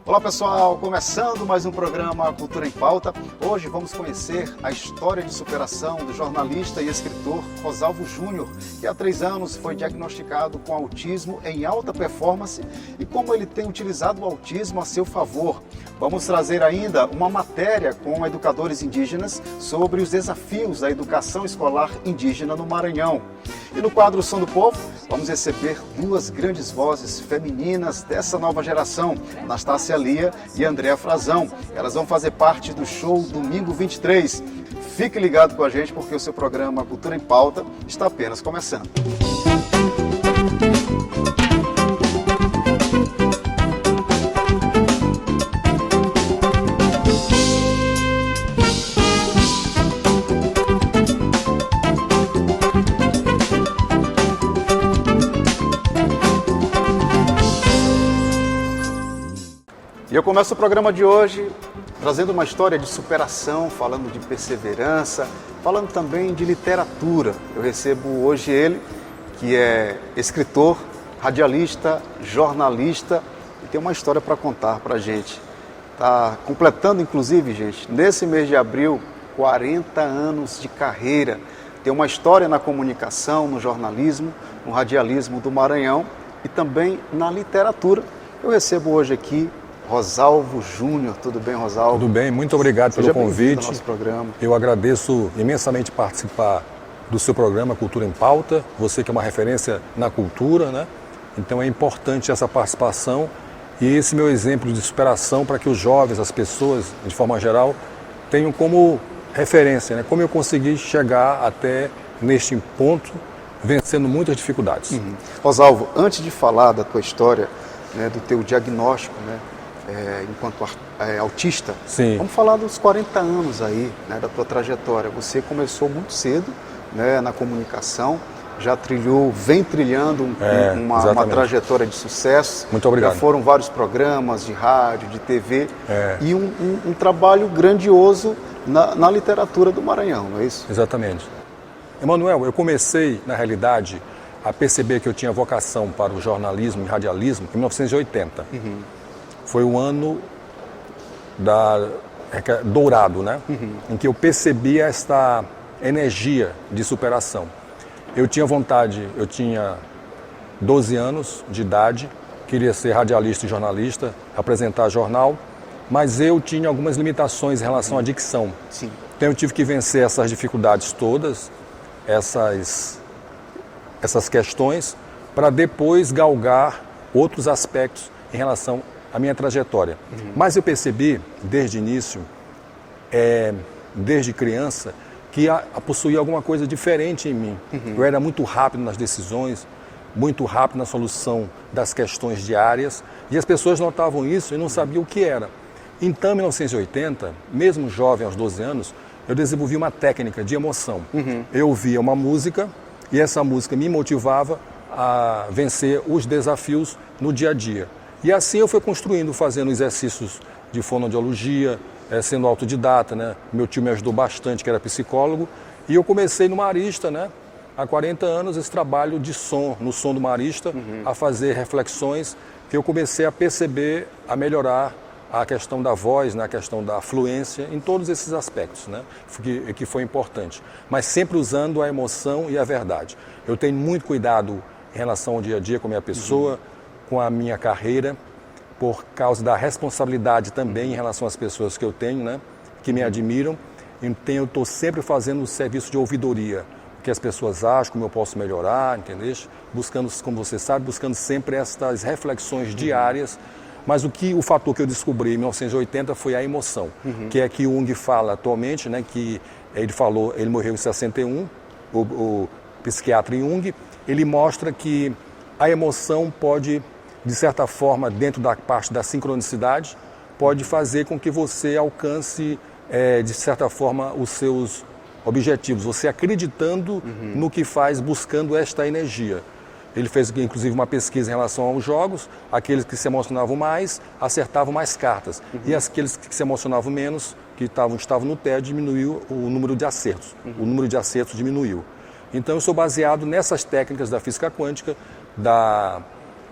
Olá pessoal, começando mais um programa Cultura em Pauta. Hoje vamos conhecer a história de superação do jornalista e escritor Rosalvo Júnior, que há 3 anos foi diagnosticado com autismo em alta performance e como ele tem utilizado o autismo a seu favor. Vamos trazer ainda uma matéria com educadores indígenas sobre os desafios da educação escolar indígena no Maranhão. E no quadro Som do Povo, vamos receber 2 grandes vozes femininas dessa nova geração, Anastácia Lia e Andréa Frazão. Elas vão fazer parte do show Domingo 23. Fique ligado com a gente porque o seu programa Cultura em Pauta está apenas começando. E eu começo o programa de hoje trazendo uma história de superação, falando de perseverança, falando também de literatura. Eu recebo hoje ele, que é escritor, radialista, jornalista e tem uma história para contar para a gente. Está completando, inclusive, gente, nesse mês de abril, 40 anos de carreira. Tem uma história na comunicação, no jornalismo, no radialismo do Maranhão e também na literatura. Eu recebo hoje aqui Rosalvo Júnior. Tudo bem, Rosalvo? Tudo bem, muito obrigado pelo convite. Ao nosso programa. Eu agradeço imensamente participar do seu programa Cultura em Pauta, você que é uma referência na cultura, né? Então é importante essa participação e esse meu exemplo de superação para que os jovens, as pessoas, de forma geral, tenham como referência, né? Como eu consegui chegar até neste ponto, vencendo muitas dificuldades. Rosalvo, antes de falar da tua história, né, do teu diagnóstico, né, enquanto autista, Sim. Vamos falar dos 40 anos aí, né, da tua trajetória. Você começou muito cedo, né, na comunicação, já vem trilhando uma trajetória de sucesso. Muito obrigado. Já foram vários programas de rádio, de TV e um trabalho grandioso na literatura do Maranhão, não é isso? Exatamente. Emanuel, eu comecei, na realidade, a perceber que eu tinha vocação para o jornalismo e radialismo em 1980. Foi o ano dourado, né? Em que eu percebi esta energia de superação. Eu tinha vontade, eu tinha 12 anos de idade, queria ser radialista e jornalista, apresentar jornal, mas eu tinha algumas limitações em relação à dicção. Sim. Então eu tive que vencer essas dificuldades todas, essas questões, para depois galgar outros aspectos em relação à minha trajetória. Mas eu percebi, desde o início, desde criança, que possuía alguma coisa diferente em mim. Eu era muito rápido nas decisões, muito rápido na solução das questões diárias, e as pessoas notavam isso e não sabiam o que era. Então, em 1980, mesmo jovem, aos 12 anos, eu desenvolvi uma técnica de emoção. Eu ouvia uma música e essa música me motivava a vencer os desafios no dia a dia. E assim eu fui construindo, fazendo exercícios de fonoaudiologia, sendo autodidata, né? Meu tio me ajudou bastante, que era psicólogo, e eu comecei no Marista, né? Há 40 anos, esse trabalho de som, no som do Marista, a fazer reflexões, que eu comecei a perceber, a melhorar a questão da voz, né? A questão da fluência, em todos esses aspectos, né? Que foi importante. Mas sempre usando a emoção e a verdade. Eu tenho muito cuidado em relação ao dia a dia com a minha pessoa, com a minha carreira, por causa da responsabilidade também em relação às pessoas que eu tenho, né, que me admiram. Então eu estou sempre fazendo o serviço de ouvidoria, o que as pessoas acham, como eu posso melhorar, entendeu? Buscando, como você sabe, buscando sempre estas reflexões diárias. Mas o fator que eu descobri em 1980 foi a emoção, que é que o Jung fala atualmente, né, que ele morreu em 61, o psiquiatra Jung, ele mostra que a emoção pode, de certa forma, dentro da parte da sincronicidade, pode fazer com que você alcance, de certa forma, os seus objetivos. Você acreditando no que faz, buscando esta energia. Ele fez, inclusive, uma pesquisa em relação aos jogos. Aqueles que se emocionavam mais, acertavam mais cartas. E aqueles que se emocionavam menos, que estavam no tédio, diminuiu o número de acertos. O número de acertos diminuiu. Então, eu sou baseado nessas técnicas da física quântica, da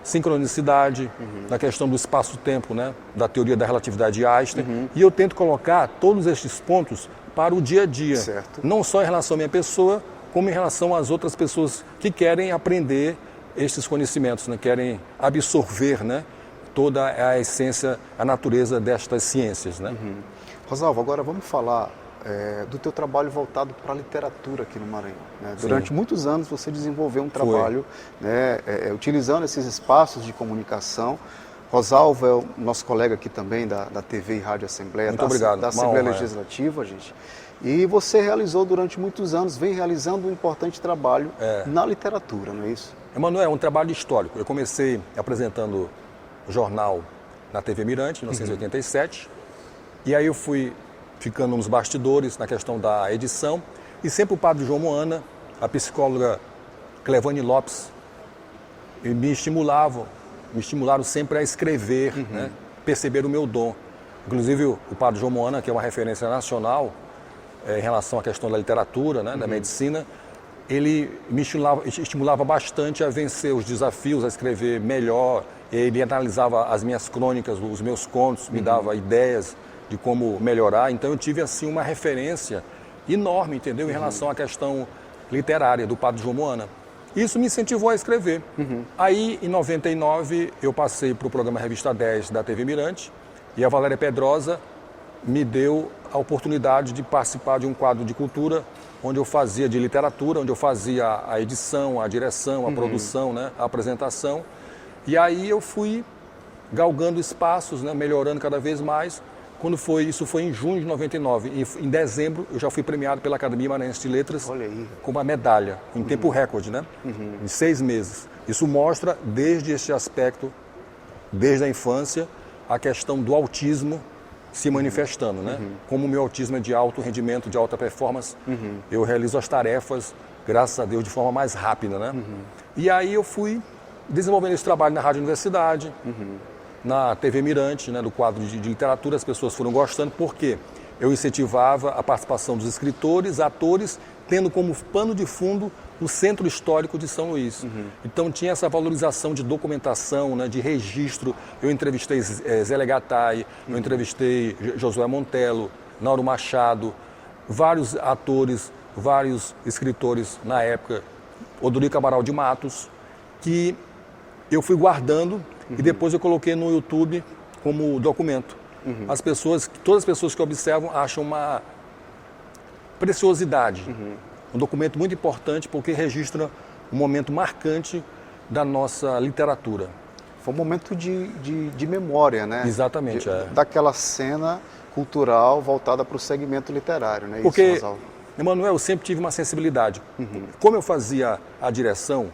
sincronicidade, na questão do espaço-tempo, né? Da teoria da relatividade de Einstein. E eu tento colocar todos estes pontos para o dia a dia. Certo. Não só em relação à minha pessoa, como em relação às outras pessoas que querem aprender estes conhecimentos, né? Querem absorver, né? Toda a essência, a natureza destas ciências, né? Rosalvo, agora vamos falar do teu trabalho voltado para a literatura aqui no Maranhão. Né? Durante muitos anos você desenvolveu um trabalho, né, utilizando esses espaços de comunicação. Rosalvo é o nosso colega aqui também da TV e Rádio Assembleia, da Assembleia Legislativa, gente. E você realizou durante muitos anos, vem realizando um importante trabalho na literatura, não é isso? Emanuel, é um trabalho histórico. Eu comecei apresentando o jornal na TV Mirante, em 1987, e aí eu fui ficando nos bastidores, na questão da edição, e sempre o padre João Moana, a psicóloga Clevane Lopes, me estimularam sempre a escrever, né, perceber o meu dom. Inclusive o padre João Moana, que é uma referência nacional em relação à questão da literatura, né, da medicina, ele me estimulava bastante a vencer os desafios, a escrever melhor. Ele analisava as minhas crônicas, os meus contos, me dava ideias de como melhorar. Então eu tive assim uma referência enorme, entendeu, em relação à questão literária do padre João Moana. Isso me incentivou a escrever. Aí, em 99, eu passei para o programa Revista 10 da TV Mirante e a Valéria Pedrosa me deu a oportunidade de participar de um quadro de cultura onde eu fazia de literatura, onde eu fazia a edição, a direção, a produção, né, a apresentação. E aí eu fui galgando espaços, né, melhorando cada vez mais. Isso foi em junho de 99. E em dezembro eu já fui premiado pela Academia Maranhense de Letras com uma medalha, em tempo recorde, né? Em 6 meses. Isso mostra, desde este aspecto, desde a infância, a questão do autismo se manifestando, né? Como o meu autismo é de alto rendimento, de alta performance, eu realizo as tarefas, graças a Deus, de forma mais rápida, né? E aí eu fui desenvolvendo esse trabalho na Rádio Universidade, na TV Mirante, né, do quadro de literatura. As pessoas foram gostando porque eu incentivava a participação dos escritores, atores, tendo como pano de fundo o Centro Histórico de São Luís. Então tinha essa valorização de documentação, né, de registro. Eu entrevistei Zé Legatai, eu entrevistei Josué Montello, Nauro Machado, vários atores, vários escritores na época, Odorico Amaral de Matos, que eu fui guardando e depois eu coloquei no YouTube como documento. Todas as pessoas que observam acham uma preciosidade. Um documento muito importante porque registra um momento marcante da nossa literatura. Foi um momento de memória, né? Exatamente. Daquela cena cultural voltada para o segmento literário, né? Porque, isso, Emanuel, eu sempre tive uma sensibilidade. Como eu fazia a direção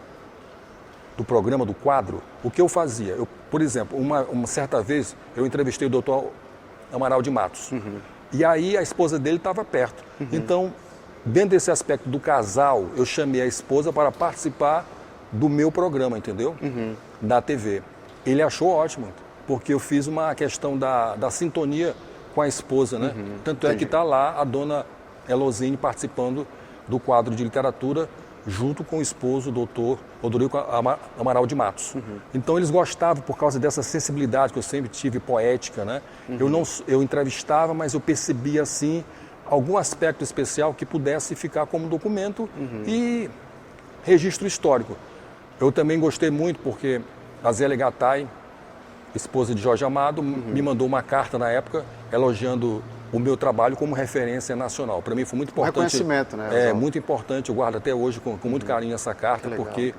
do programa, do quadro, o que eu fazia? Por exemplo, uma certa vez eu entrevistei o doutor Amaral de Matos. E aí a esposa dele estava perto. Então, dentro desse aspecto do casal, eu chamei a esposa para participar do meu programa, entendeu? Da TV. Ele achou ótimo, porque eu fiz uma questão da sintonia com a esposa, né? Tanto é que está lá a dona Elosine participando do quadro de literatura, junto com o esposo, o doutor Odorico Amaral de Matos. Então eles gostavam por causa dessa sensibilidade que eu sempre tive, poética, né? Eu entrevistava, mas eu percebia assim algum aspecto especial que pudesse ficar como documento e registro histórico. Eu também gostei muito porque a Zélia Gattai, esposa de Jorge Amado, me mandou uma carta na época elogiando o meu trabalho como referência nacional. Para mim foi muito importante. Reconhecimento, né? É muito importante, eu guardo até hoje com muito carinho essa carta, porque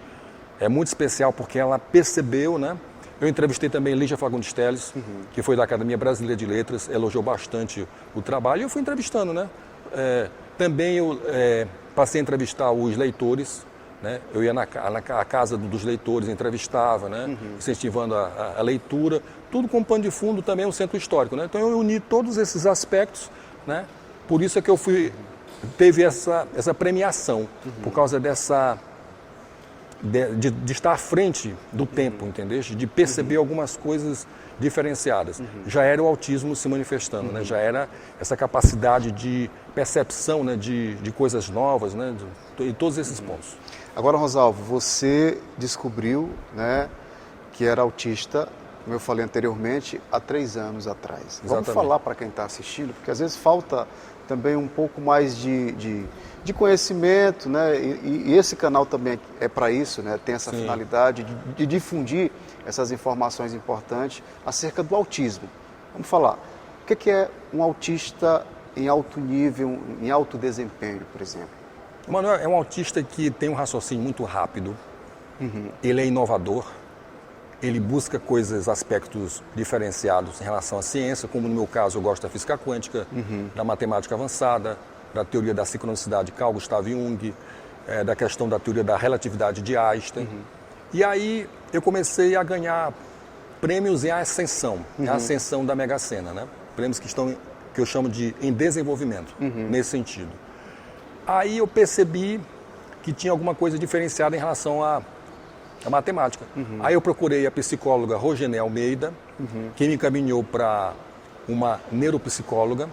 é muito especial, porque ela percebeu, né? Eu entrevistei também Lígia Fagundes Telles, que foi da Academia Brasileira de Letras, elogiou bastante o trabalho, e eu fui entrevistando, né? Também eu passei a entrevistar os leitores, né? Eu ia na casa dos leitores, entrevistava, né? Incentivando a leitura, tudo com pano de fundo também um centro histórico, né? Então eu uni todos esses aspectos, né? Por isso é que teve essa premiação, por causa dessa de estar à frente do tempo, entendeu? De perceber algumas coisas diferenciadas. Já era o autismo se manifestando, né? Já era essa capacidade de percepção, né? de coisas novas, né? E todos esses pontos. Agora, Rosalvo, você descobriu, né, que era autista, como eu falei anteriormente, há 3 anos atrás. Exatamente. Vamos falar para quem está assistindo, porque às vezes falta também um pouco mais de conhecimento, né? E esse canal também é para isso, né? Tem essa finalidade de difundir essas informações importantes acerca do autismo. Vamos falar, o que é um autista em alto nível, em alto desempenho, por exemplo? Manuel é um autista que tem um raciocínio muito rápido, ele é inovador, ele busca aspectos diferenciados em relação à ciência, como no meu caso eu gosto da física quântica, da matemática avançada, da teoria da sincronicidade de Carl Gustav Jung, da questão da teoria da relatividade de Einstein. E aí eu comecei a ganhar prêmios em ascensão, a ascensão da Mega Sena, né? Prêmios que eu chamo de em desenvolvimento, nesse sentido. Aí eu percebi que tinha alguma coisa diferenciada em relação à matemática. Aí eu procurei a psicóloga Rogenê Almeida, que me encaminhou para uma neuropsicóloga,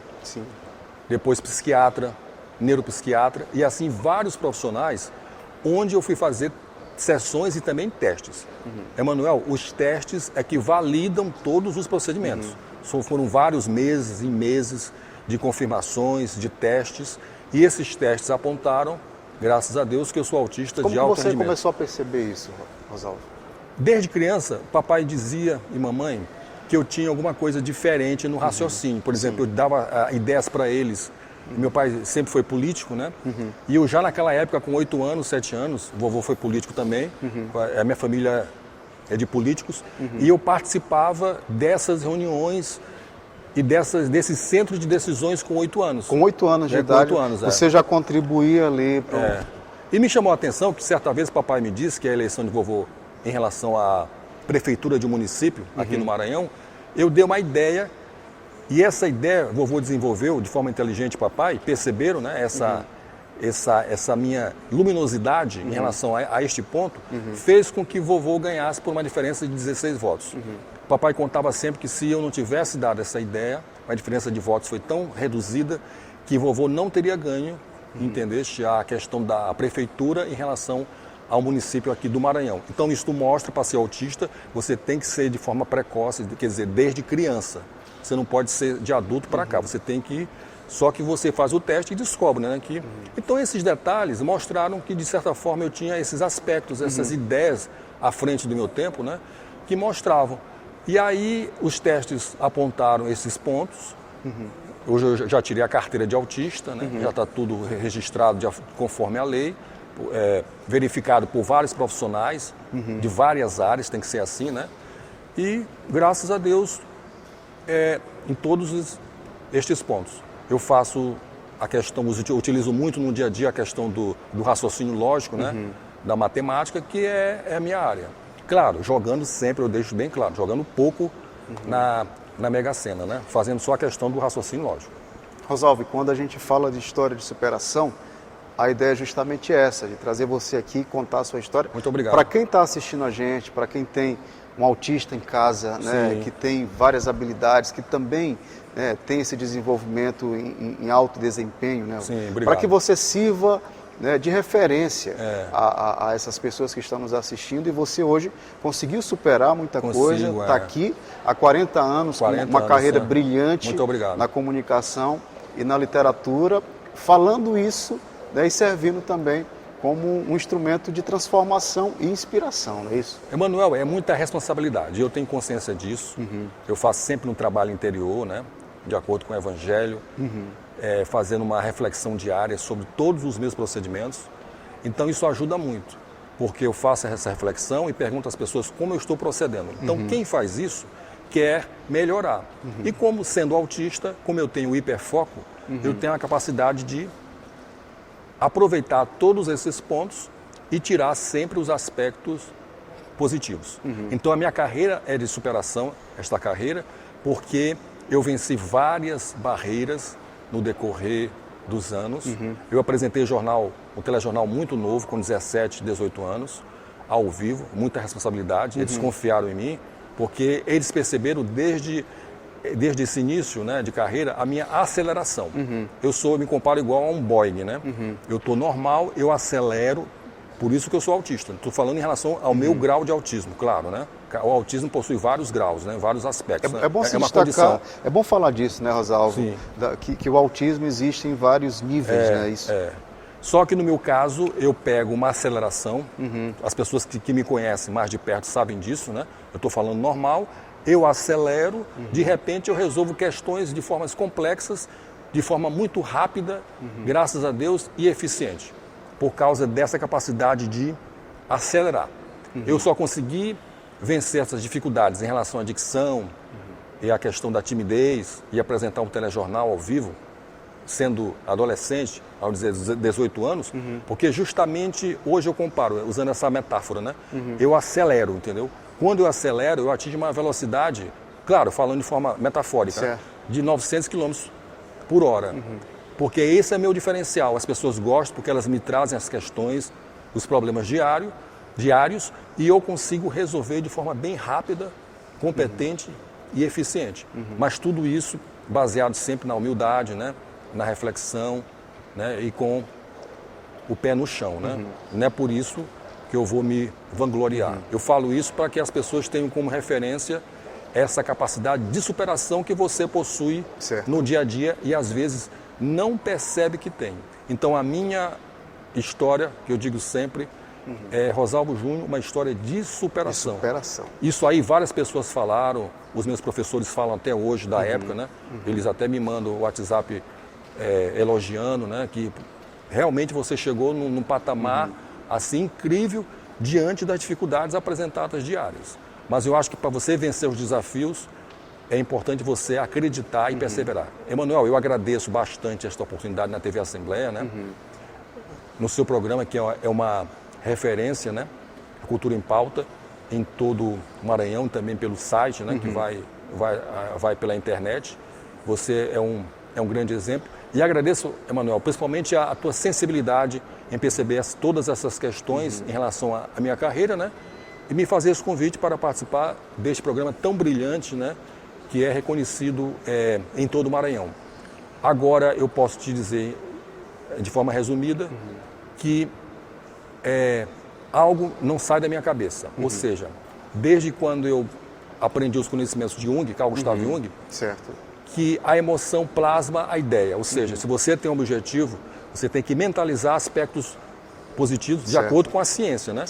depois psiquiatra, neuropsiquiatra, e assim vários profissionais, onde eu fui fazer sessões e também testes. Emanuel, os testes é que validam todos os procedimentos. Foram vários meses e meses de confirmações, de testes, e esses testes apontaram, graças a Deus, que eu sou autista de alto rendimento. Como você começou a perceber isso, Rosalvo? Desde criança, papai dizia e mamãe que eu tinha alguma coisa diferente no raciocínio. Por exemplo, eu dava ideias para eles. Meu pai sempre foi político, né? E eu já naquela época, com 8 anos, 7 anos, vovô foi político também, a minha família é de políticos, e eu participava dessas reuniões e desses centros de decisões com 8 anos. Com 8 anos de idade, 8 anos, você já contribuía ali para... E me chamou a atenção que certa vez papai me disse que a eleição de vovô em relação à prefeitura de um município aqui no Maranhão, eu dei uma ideia, e essa ideia vovô desenvolveu de forma inteligente, papai, perceberam, né, essa minha luminosidade em relação a este ponto, fez com que vovô ganhasse por uma diferença de 16 votos. Papai contava sempre que se eu não tivesse dado essa ideia, a diferença de votos foi tão reduzida que vovô não teria ganho, entendeste, a questão da prefeitura em relação ao município aqui do Maranhão. Então isso mostra, para ser autista, você tem que ser de forma precoce, quer dizer, desde criança. Você não pode ser de adulto para cá, você tem que... Só que você faz o teste e descobre, né? Que... Então esses detalhes mostraram que, de certa forma, eu tinha esses aspectos, essas ideias à frente do meu tempo, né? Que mostravam. E aí os testes apontaram esses pontos. Hoje eu já tirei a carteira de autista, né? Já está tudo registrado conforme a lei, verificado por vários profissionais de várias áreas, tem que ser assim, né? E, graças a Deus, em todos estes pontos. Eu faço a questão, eu utilizo muito no dia a dia a questão do raciocínio lógico, né? Da matemática, que é a minha área. Claro, jogando sempre, eu deixo bem claro, jogando pouco na Mega Sena, né? Fazendo só a questão do raciocínio lógico. Rosalvo, quando a gente fala de história de superação, a ideia é justamente essa, de trazer você aqui e contar a sua história. Muito obrigado. Para quem está assistindo a gente, para quem tem um autista em casa, né, que tem várias habilidades, que também tem esse desenvolvimento em alto desempenho, né? Sim, obrigado. Para que você sirva, né, de referência a essas pessoas que estão nos assistindo, e você hoje conseguiu superar muita coisa, está aqui há 40 anos, com uma carreira brilhante na comunicação e na literatura, falando isso, né, e servindo também como um instrumento de transformação e inspiração, não é isso? Emanuel, é muita responsabilidade, eu tenho consciência disso, eu faço sempre um trabalho interior, né, de acordo com o Evangelho, fazendo uma reflexão diária sobre todos os meus procedimentos, então isso ajuda muito, porque eu faço essa reflexão e pergunto às pessoas como eu estou procedendo. Então quem faz isso quer melhorar. E como sendo autista, como eu tenho hiperfoco, eu tenho a capacidade de aproveitar todos esses pontos e tirar sempre os aspectos positivos. Então a minha carreira é de superação, esta carreira, porque eu venci várias barreiras no decorrer dos anos. Eu apresentei um telejornal muito novo, com 17, 18 anos, ao vivo, muita responsabilidade. Eles confiaram em mim, porque eles perceberam desde esse início, né, de carreira, a minha aceleração. Eu me comparo igual a um Boeing, né? Eu estou normal, eu acelero Por isso que eu sou autista. Estou falando em relação ao meu grau de autismo, claro, né? O autismo possui vários graus, né? Vários aspectos. É bom se uma destacar, condição. é bom falar disso, né, Rosalvo? Sim. Que o autismo existe em vários níveis, né? Isso. Só que no meu caso, eu pego uma aceleração. As pessoas que me conhecem mais de perto sabem disso, né? Eu estou falando normal. Eu acelero, de repente eu resolvo questões de formas complexas, de forma muito rápida, graças a Deus, e eficiente. Por causa dessa capacidade de acelerar. Eu só consegui vencer essas dificuldades em relação à dicção e à questão da timidez e apresentar um telejornal ao vivo, sendo adolescente, aos 18 anos, porque justamente hoje eu comparo, usando essa metáfora, né? Eu acelero, entendeu? Quando eu acelero, eu atingo uma velocidade, claro, falando de forma metafórica, de 900 km por hora. Porque esse é meu diferencial. As pessoas gostam porque elas me trazem as questões, os problemas diários, e eu consigo resolver de forma bem rápida, competente e eficiente. Mas tudo isso baseado sempre na humildade, né? Na reflexão, né? E com o pé no chão. Né? Não é por isso que eu vou me vangloriar. Eu falo isso para que as pessoas tenham como referência essa capacidade de superação que você possui no dia a dia e às vezes não percebe que tem. Então a minha história, que eu digo sempre, é Rosalvo Júnior, uma história de superação. Isso aí várias pessoas falaram, os meus professores falam até hoje da época, né? Eles até me mandam o WhatsApp elogiando, né? Que realmente você chegou num patamar assim incrível diante das dificuldades apresentadas diárias. Mas eu acho que para você vencer os desafios, é importante você acreditar e perseverar. Emanuel, eu agradeço bastante esta oportunidade na TV Assembleia, né? No seu programa, que é uma referência, né? Cultura em Pauta, em todo o Maranhão, também pelo site, né? Que vai pela internet. Você é um grande exemplo. E agradeço, Emanuel, principalmente a tua sensibilidade em perceber todas essas questões em relação à minha carreira, né? E me fazer esse convite para participar deste programa tão brilhante, né? Que é reconhecido em todo o Maranhão. Agora eu posso te dizer, de forma resumida, que algo não sai da minha cabeça. Ou seja, desde quando eu aprendi os conhecimentos de Jung, Carl Gustav Jung, que a emoção plasma a ideia. Ou seja, se você tem um objetivo, você tem que mentalizar aspectos positivos de acordo com a ciência, né?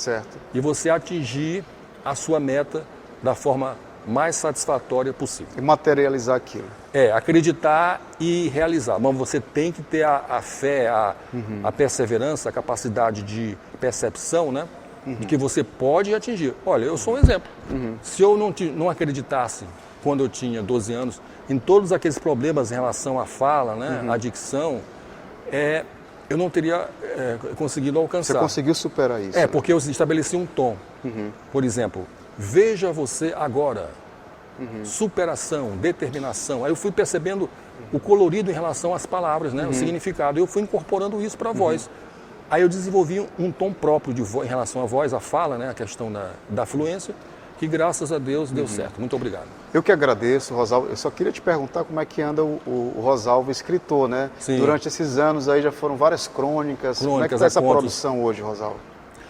E você atingir a sua meta da forma mais satisfatória possível. E materializar aquilo. Acreditar e realizar. Mas você tem que ter a fé, a perseverança, a capacidade de percepção, né? De que você pode atingir. Olha, eu sou um exemplo. Se eu não acreditasse, quando eu tinha 12 anos, em todos aqueles problemas em relação à fala, né? À dicção, eu não teria conseguido alcançar. Você conseguiu superar isso? Porque eu estabeleci um tom. Por exemplo, veja você agora. Superação, determinação. Aí eu fui percebendo o colorido em relação às palavras, né? O significado. Eu fui incorporando isso para a voz. Aí eu desenvolvi um tom próprio de voz, em relação à voz, à fala, né? A questão da fluência, que graças a Deus deu certo. Muito obrigado. Eu que agradeço, Rosalvo. Eu só queria te perguntar como é que anda o Rosalvo escritor, né? Sim. Durante esses anos aí já foram várias crônicas. Como é que está essa produção hoje, Rosalvo?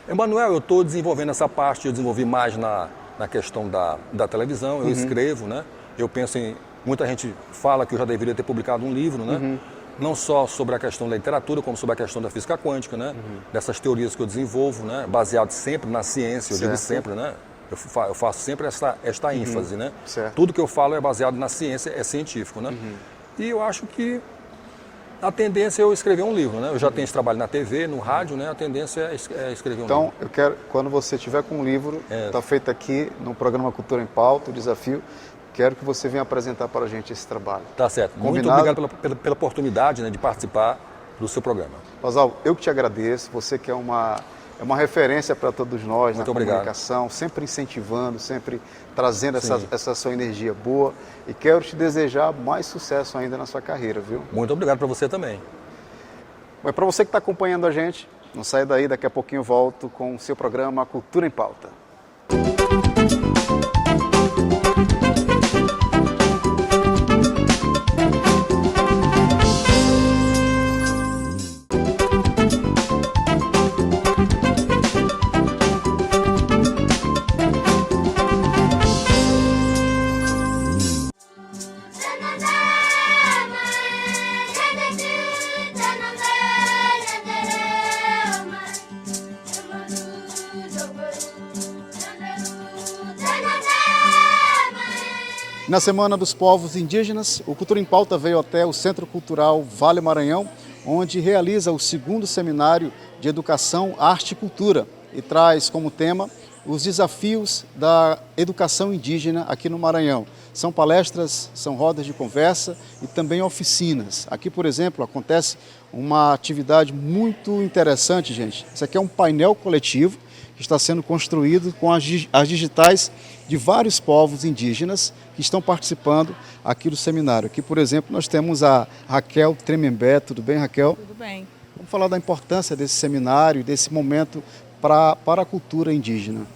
Emanuel, eu estou desenvolvendo essa parte, eu desenvolvi mais na questão da televisão, eu escrevo, né? Eu penso em... Muita gente fala que eu já deveria ter publicado um livro, né? Não só sobre a questão da literatura, como sobre a questão da física quântica, né? Dessas teorias que eu desenvolvo, né? Baseado sempre na ciência, eu digo sempre, né? Eu faço sempre esta ênfase, né? Tudo que eu falo é baseado na ciência, é científico, né? E eu acho que a tendência é eu escrever um livro, né? Eu já tenho esse trabalho na TV, no rádio, né? A tendência é escrever um livro. Então, eu quero, quando você tiver com um livro, está feito aqui no programa Cultura em Pauta, o Desafio, quero que você venha apresentar para a gente esse trabalho. Tá certo. Combinado? Muito obrigado pela oportunidade, né, de participar do seu programa. Rosalvo, eu que te agradeço, você que é uma referência para todos nós na comunicação, sempre incentivando, sempre trazendo essa sua energia boa, e quero te desejar mais sucesso ainda na sua carreira, viu? Muito obrigado para você também. Mas para você que está acompanhando a gente, não saia daí, daqui a pouquinho eu volto com o seu programa Cultura em Pauta. Na Semana dos Povos Indígenas, o Cultura em Pauta veio até o Centro Cultural Vale Maranhão, onde realiza o 2º Seminário de Educação, Arte e Cultura e traz como tema os desafios da educação indígena aqui no Maranhão. São palestras, são rodas de conversa e também oficinas. Aqui, por exemplo, acontece uma atividade muito interessante, gente. Isso aqui é um painel coletivo que está sendo construído com as digitais de vários povos indígenas que estão participando aqui do seminário. Aqui, por exemplo, nós temos a Raquel Tremembé. Tudo bem, Raquel? Tudo bem. Vamos falar da importância desse seminário, desse momento para a cultura indígena.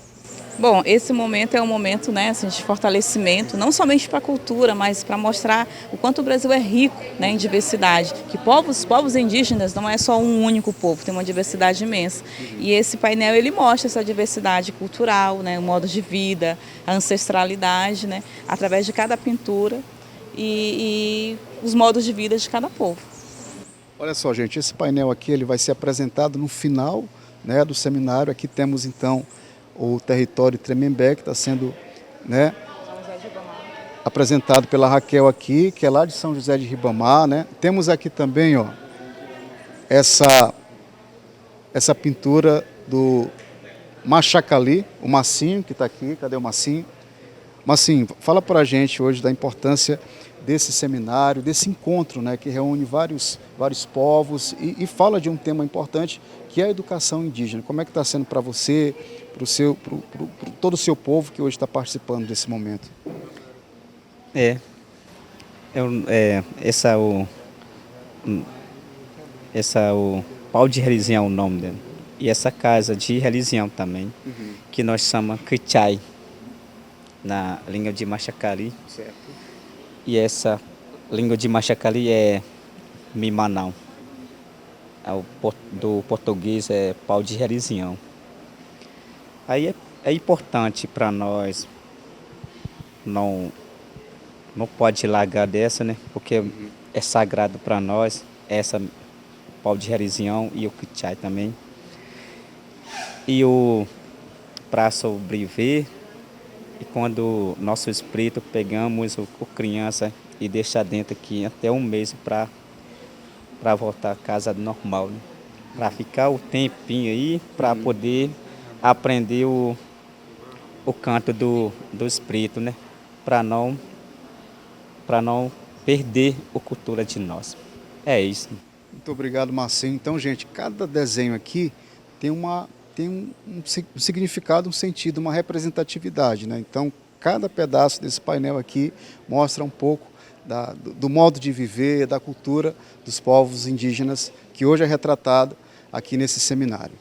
Bom, esse momento é um momento, né, assim, de fortalecimento, não somente para a cultura, mas para mostrar o quanto o Brasil é rico, né, em diversidade. Que povos indígenas não é só um único povo, tem uma diversidade imensa. E esse painel ele mostra essa diversidade cultural, né, o modo de vida, a ancestralidade, né, através de cada pintura e os modos de vida de cada povo. Olha só, gente, esse painel aqui ele vai ser apresentado no final, né, do seminário. Aqui temos então o território Tremembé, que está sendo, né, apresentado pela Raquel aqui, que é lá de São José de Ribamar, né? Temos aqui também, ó, essa pintura do Machacali, o Massinho, que está aqui. Cadê o Massinho? Massinho, fala para a gente hoje da importância desse seminário, desse encontro, né, que reúne vários povos e fala de um tema importante, que é a educação indígena. Como é que está sendo para você, para todo o seu povo que hoje está participando desse momento? Esse é o pau de religião, o nome dele. E essa casa de religião também, que nós chamamos Kichai, na língua de Machacali. Certo. E essa língua de Machacali é Mimanão. Do português é pau de religião. Aí é importante para nós, não pode largar dessa, né? Porque é sagrado para nós, essa pau de religião e o Kichai também. E para sobreviver, e quando nosso espírito pegamos o criança e deixa dentro aqui até um mês para voltar à casa normal, né? Para ficar o tempinho aí, para poder aprender o canto do espírito, né? Para não perder a cultura de nós. É isso. Muito obrigado, Marcinho. Então, gente, cada desenho aqui tem um significado, um sentido, uma representatividade, né? Então, cada pedaço desse painel aqui mostra um pouco do modo de viver, da cultura dos povos indígenas, que hoje é retratado aqui nesse seminário.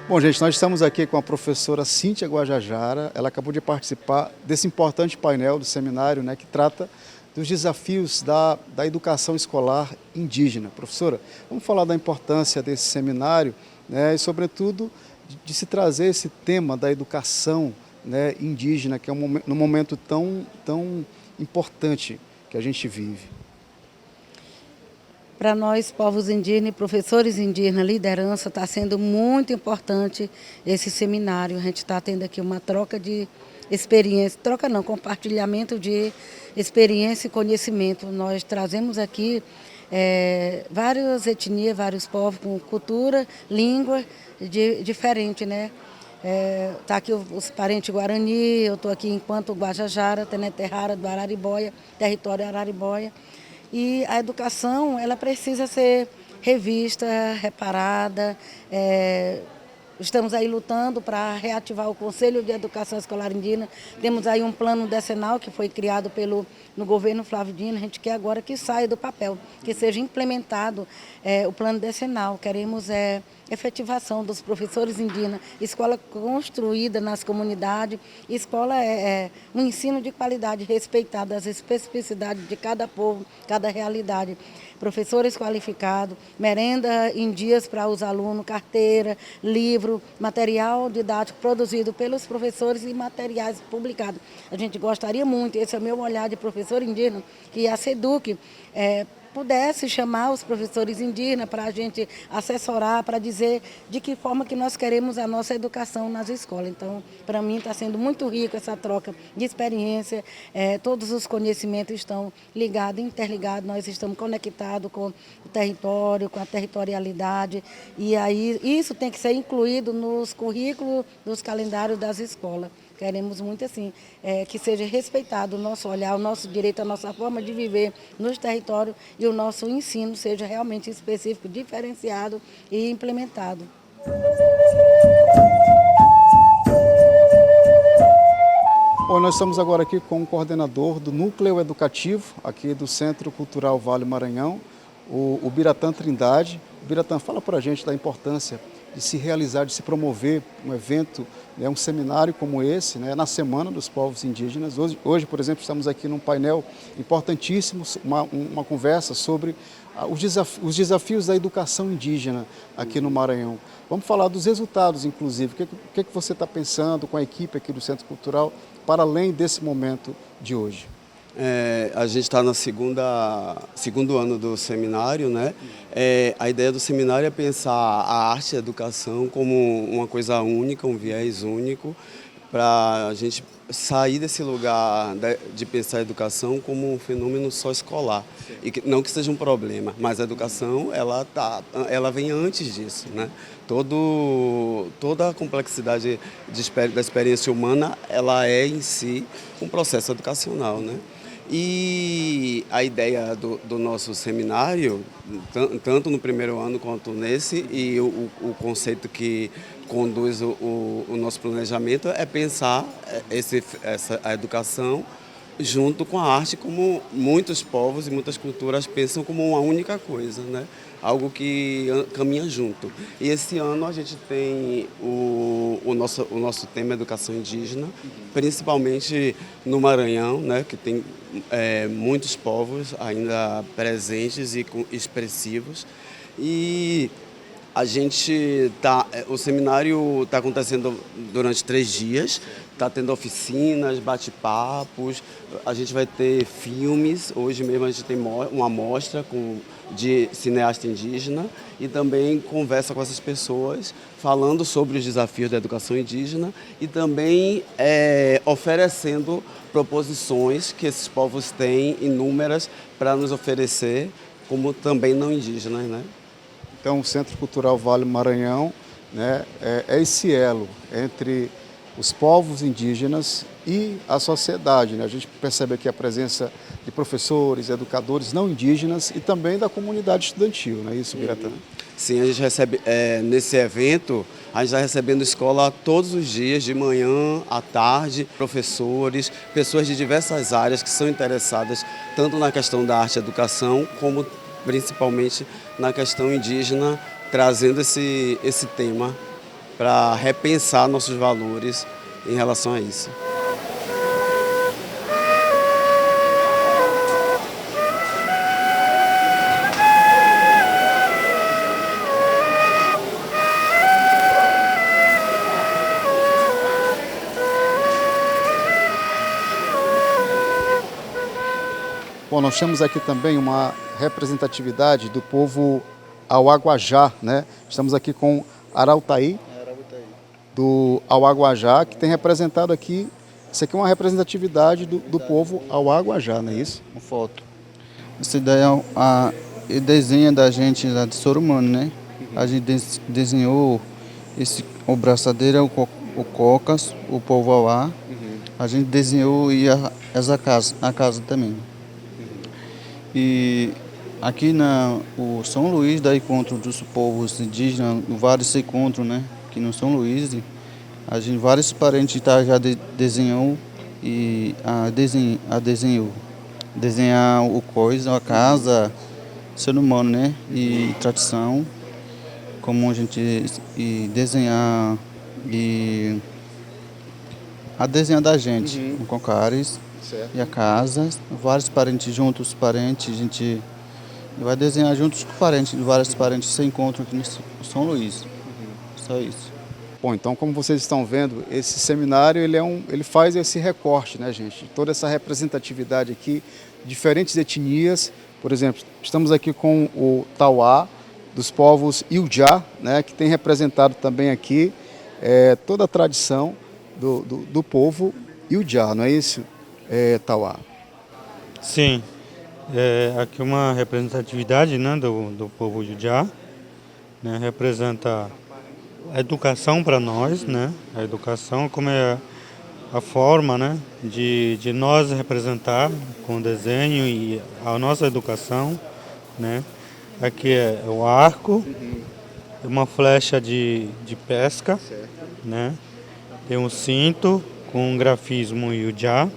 Bom, gente, nós estamos aqui com a professora Cíntia Guajajara. Ela acabou de participar desse importante painel do seminário, né, que trata dos desafios da educação escolar indígena. Professora, vamos falar da importância desse seminário, né, e, sobretudo, de se trazer esse tema da educação, né, indígena, que é num momento tão importante que a gente vive. Para nós, povos indígenas e professores indígenas, liderança, está sendo muito importante esse seminário. A gente está tendo aqui uma troca de experiência, compartilhamento de experiência e conhecimento. Nós trazemos aqui várias etnias, vários povos com cultura, língua diferente, né? Tá aqui os parentes Guarani, eu estou aqui enquanto Guajajara, Tenente Rara do Araribóia, território Araribóia. E a educação, ela precisa ser revista, reparada. Estamos aí lutando para reativar o Conselho de Educação Escolar Indígena. Temos aí um plano decenal que foi criado no governo Flávio Dino. A gente quer agora que saia do papel, que seja implementado o plano decenal. Queremos efetivação dos professores indígenas, escola construída nas comunidades, escola um ensino de qualidade, respeitada as especificidades de cada povo, cada realidade. Professores qualificados, merenda em dias para os alunos, carteira, livro, material didático produzido pelos professores e materiais publicados. A gente gostaria muito, esse é o meu olhar de professor indígena, que a SEDUC pudesse chamar os professores indígenas para a gente assessorar, para dizer de que forma que nós queremos a nossa educação nas escolas. Então, para mim está sendo muito rico essa troca de experiência, todos os conhecimentos estão ligados, interligados, nós estamos conectados com o território, com a territorialidade, e aí isso tem que ser incluído nos currículos, nos calendários das escolas. Queremos muito assim, que seja respeitado o nosso olhar, o nosso direito, a nossa forma de viver nos territórios e o nosso ensino seja realmente específico, diferenciado e implementado. Bom, nós estamos agora aqui com o coordenador do Núcleo Educativo, aqui do Centro Cultural Vale Maranhão, o Biratã Trindade. Biratã, fala para a gente da importância de se realizar, de se promover um evento, um seminário como esse, na Semana dos Povos Indígenas. Hoje, por exemplo, estamos aqui num painel importantíssimo, uma conversa sobre os desafios da educação indígena aqui no Maranhão. Vamos falar dos resultados, inclusive. O que você está pensando com a equipe aqui do Centro Cultural para além desse momento de hoje? A gente está no segundo ano do seminário, né? A ideia do seminário é pensar a arte e a educação como uma coisa única, um viés único, para a gente sair desse lugar de pensar a educação como um fenômeno só escolar. E não que seja um problema, mas a educação ela vem antes disso, né? Toda a complexidade da experiência humana, ela é em si um processo educacional, né? E a ideia do nosso seminário, tanto no primeiro ano quanto nesse, e o conceito que conduz o nosso planejamento é pensar a educação junto com a arte, como muitos povos e muitas culturas pensam como uma única coisa, né? Algo que caminha junto. E esse ano a gente tem o nosso tema Educação Indígena, principalmente no Maranhão, né? Que tem muitos povos ainda presentes e expressivos. E o seminário está acontecendo durante 3 dias, está tendo oficinas, bate-papos, a gente vai ter filmes, hoje mesmo a gente tem uma mostra de cineasta indígena e também conversa com essas pessoas falando sobre os desafios da educação indígena e também oferecendo proposições que esses povos têm inúmeras para nos oferecer, como também não indígenas, né? Então, o Centro Cultural Vale Maranhão, né, é esse elo entre os povos indígenas e a sociedade, né? A gente percebe aqui a presença de professores, educadores não indígenas e também da comunidade estudantil, não é isso, Biratã? Sim, a gente recebe, nesse evento, a gente está recebendo escola todos os dias, de manhã à tarde, professores, pessoas de diversas áreas que são interessadas tanto na questão da arte e educação, como principalmente na questão indígena, trazendo esse tema para repensar nossos valores em relação a isso. Bom, nós temos aqui também uma representatividade do povo Auaguajá, né? Estamos aqui com Arautaí, do Auaguajá, que tem representado aqui, isso aqui é uma representatividade do povo Auaguajá, não é isso? Uma foto. Essa daí é a desenho da gente lá de Sorumano, né? A gente desenhou o braçadeira, o cocas, o povo Auá. A gente desenhou e a casa também. E aqui o São Luís dá encontro dos povos indígenas, vários encontros, né? Aqui no São Luís, vários parentes já desenhou e desenhou. Desenhar o coisa, a casa, ser humano, né? E tradição, como a gente desenhar a desenhar da gente, com cocares. Certo. E a casa, vários parentes juntos, a gente vai desenhar juntos com parentes, vários parentes se encontram aqui no São Luís. Só isso. Bom, então como vocês estão vendo, esse seminário ele faz esse recorte, né, gente? Toda essa representatividade aqui, diferentes etnias, Por exemplo, estamos aqui com o Tauá, dos povos Iujá, né, que tem representado também aqui toda a tradição do povo Iujá, não é isso, Tauá? Sim, aqui uma representatividade, né, do povo Iujá, né, representa a educação para nós, né, a educação como é a forma, né, de nós representar com o desenho e a nossa educação, né. Aqui é o arco, uma flecha de pesca, né, tem um cinto com um grafismo Iujá.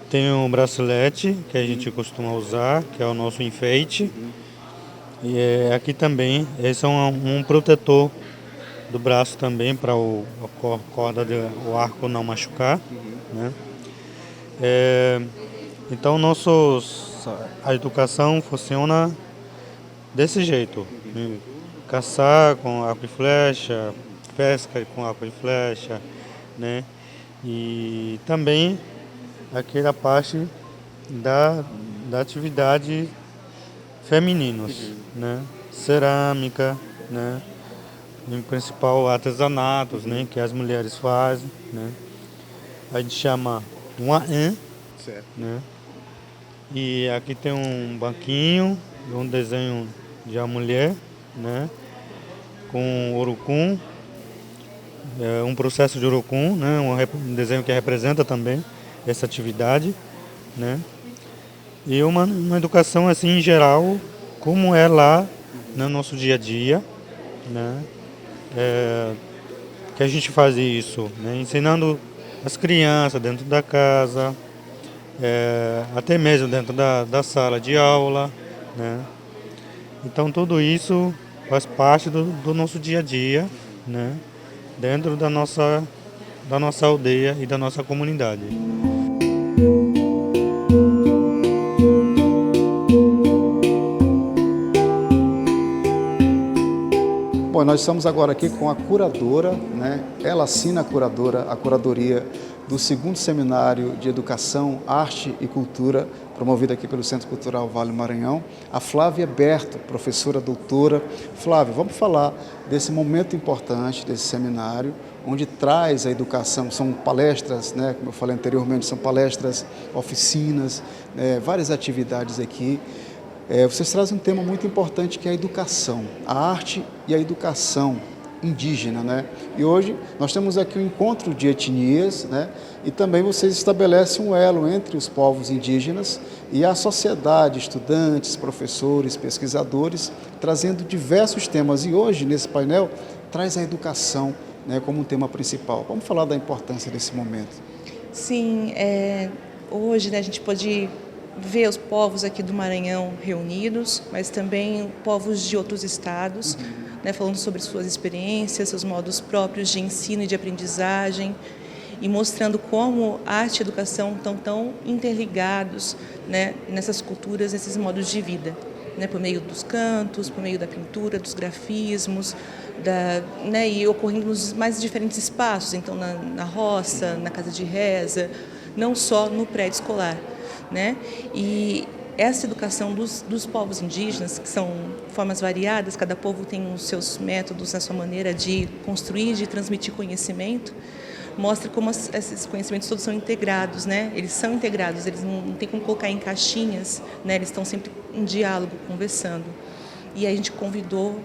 Tem um bracelete que a gente costuma usar, que é o nosso enfeite. E aqui também, esse é um protetor do braço também, para a corda o arco não machucar. Né? Então a educação funciona desse jeito. Caçar com arco e flecha, pesca com arco e flecha, né? E também aquela parte da atividade femininos, né? Cerâmica, né? Em principal artesanatos, né? Que as mulheres fazem, né? A gente chama Waen, né? E aqui tem um banquinho, um desenho de uma mulher, né? Com urucum, um processo de urucum, né? Um desenho que representa também essa atividade, né? E uma educação assim em geral, como é lá no nosso dia a dia, né? Que a gente faz isso, né? Ensinando as crianças dentro da casa, até mesmo dentro da sala de aula, né? Então tudo isso faz parte do nosso dia a dia, né? Dentro da nossa aldeia e da nossa comunidade. Bom, nós estamos agora aqui com a curadora, né? Ela assina a curadoria do 2º Seminário de Educação, Arte e Cultura, promovido aqui pelo Centro Cultural Vale Maranhão, a Flávia Berto, professora doutora. Flávia, vamos falar desse momento importante, desse seminário, onde traz a educação, são palestras, né? Como eu falei anteriormente, são palestras, oficinas, várias atividades aqui. Vocês trazem um tema muito importante que é a educação, a arte e a educação indígena, né? E hoje nós temos aqui um encontro de etnias, né? E também vocês estabelecem um elo entre os povos indígenas e a sociedade, estudantes, professores, pesquisadores, trazendo diversos temas. E hoje, nesse painel, traz a educação, né, como um tema principal. Vamos falar da importância desse momento. Sim, hoje, né, a gente pode ver os povos aqui do Maranhão reunidos, mas também povos de outros estados, né, falando sobre suas experiências, seus modos próprios de ensino e de aprendizagem, e mostrando como arte e educação estão tão interligados, né, nessas culturas, nesses modos de vida, né, por meio dos cantos, por meio da pintura, dos grafismos, né, e ocorrendo nos mais diferentes espaços, então na roça, na casa de reza, não só no prédio escolar. Né? E essa educação dos povos indígenas, que são formas variadas, cada povo tem os seus métodos, a sua maneira de construir, de transmitir conhecimento, mostra como esses conhecimentos todos são integrados, né? Eles são integrados, eles não tem como colocar em caixinhas, né? Eles estão sempre em diálogo, conversando. E a gente convidou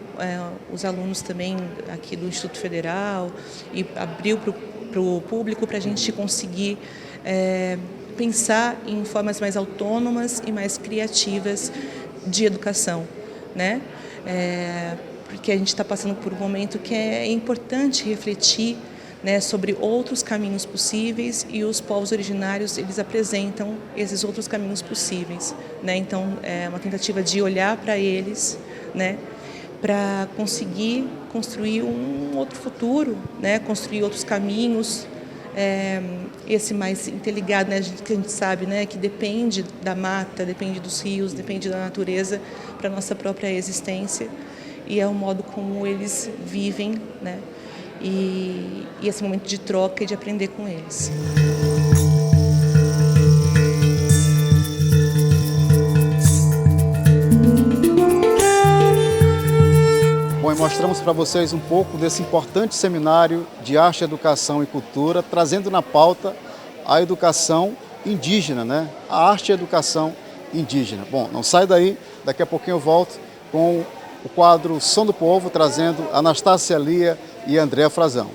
os alunos também aqui do Instituto Federal e abriu para o público para a gente conseguir pensar em formas mais autônomas e mais criativas de educação, né? Porque a gente está passando por um momento que é importante refletir, né, sobre outros caminhos possíveis, e os povos originários eles apresentam esses outros caminhos possíveis, né? Então é uma tentativa de olhar para eles, né, para conseguir construir um outro futuro, né, construir outros caminhos. Esse mais interligado, né, que a gente sabe, né, que depende da mata, depende dos rios, depende da natureza para a nossa própria existência, e é o modo como eles vivem, né, e esse momento de troca e de aprender com eles. e mostramos para vocês um pouco desse importante seminário de arte, educação e cultura, trazendo na pauta a educação indígena, né? A arte e a educação indígena. Bom, não sai daí, daqui a pouquinho eu volto com o quadro Som do Povo, trazendo Anastácia Lia e Andréa Frazão.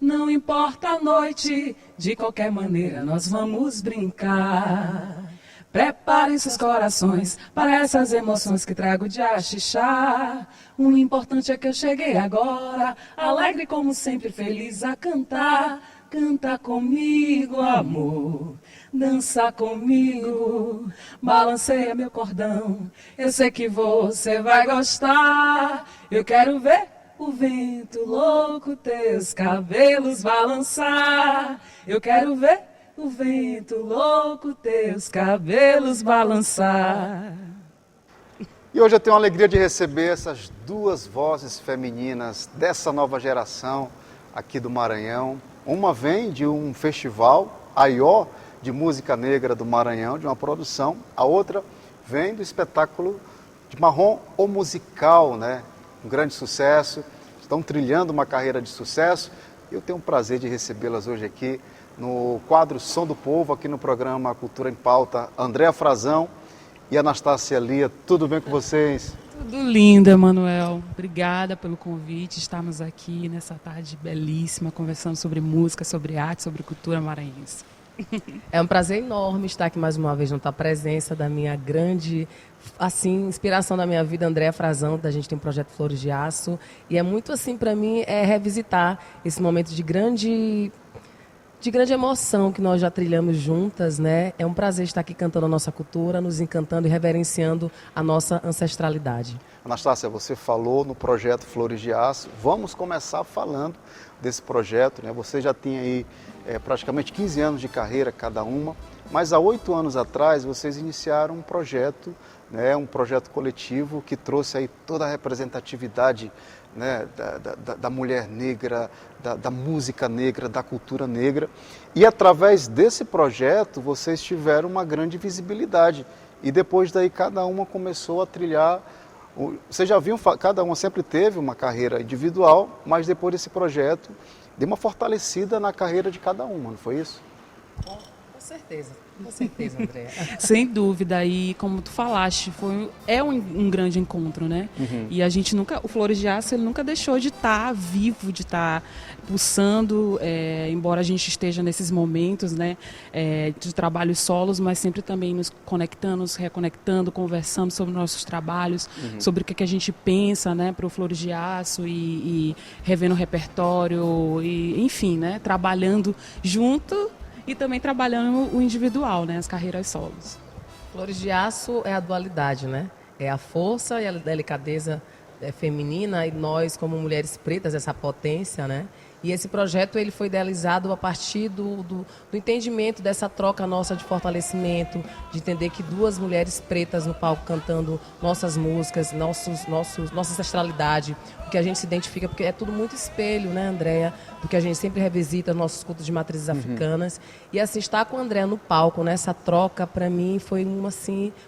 Não importa a noite, de qualquer maneira nós vamos brincar. Preparem seus corações para essas emoções que trago de axixá. O importante é que eu cheguei agora, alegre como sempre, feliz a cantar. Canta comigo, amor, dança comigo, balanceia meu cordão. Eu sei que você vai gostar. Eu quero ver o vento louco, teus cabelos balançar. Eu quero ver o vento louco, teus cabelos balançar. E hoje eu tenho a alegria de receber essas duas vozes femininas dessa nova geração aqui do Maranhão. Uma vem de um festival, AIO, de música negra do Maranhão, de uma produção. A outra vem do espetáculo de Marrom, o musical, né? Um grande sucesso. Estão trilhando uma carreira de sucesso. Eu tenho o prazer de recebê-las hoje aqui no quadro Som do Povo, aqui no programa Cultura em Pauta. Andréa Frazão e Anastácia Lia, tudo bem com vocês? Tudo lindo, Emanuel. Obrigada pelo convite. Estamos aqui nessa tarde belíssima, conversando sobre música, sobre arte, sobre cultura maranhense. É um prazer enorme estar aqui mais uma vez na tua presença, da minha grande, assim, inspiração da minha vida, Andréa Frazão, da gente tem um projeto Flores de Aço, e é muito assim para mim revisitar esse momento de grande emoção que nós já trilhamos juntas, né? É um prazer estar aqui cantando a nossa cultura, nos encantando e reverenciando a nossa ancestralidade. Anastácia, você falou no projeto Flores de Aço. Vamos começar falando desse projeto, né? Você já tem aí praticamente 15 anos de carreira cada uma, mas há 8 anos atrás vocês iniciaram um projeto, né? Um projeto coletivo que trouxe aí toda a representatividade, né? da mulher negra, da música negra, da cultura negra. E através desse projeto vocês tiveram uma grande visibilidade. E depois daí cada uma começou a trilhar. Vocês já viram, cada uma sempre teve uma carreira individual, mas depois desse projeto deu uma fortalecida na carreira de cada uma, não foi isso? Com certeza, Andréa. Sem dúvida, e como tu falaste, é um grande encontro, né? Uhum. E a gente o Flores de Aço, ele nunca deixou de estar vivo, de estar pulsando, embora a gente esteja nesses momentos, né, de trabalhos solos, mas sempre também nos conectando, nos reconectando, conversando sobre nossos trabalhos, sobre o que a gente pensa, né, para o Flores de Aço e revendo o repertório, e, enfim, né, trabalhando junto e também trabalhando o individual, né, as carreiras solos. Flores de Aço é a dualidade, né? É a força e a delicadeza feminina, e nós, como mulheres pretas, essa potência, né? E esse projeto ele foi idealizado a partir do entendimento dessa troca nossa de fortalecimento, de entender que duas mulheres pretas no palco cantando nossas músicas, nossa ancestralidade, o que a gente se identifica, porque é tudo muito espelho, né, Andréa? Porque a gente sempre revisita nossos cultos de matrizes africanas. E assim, estar com a Andréa no palco, nessa troca, para mim, foi um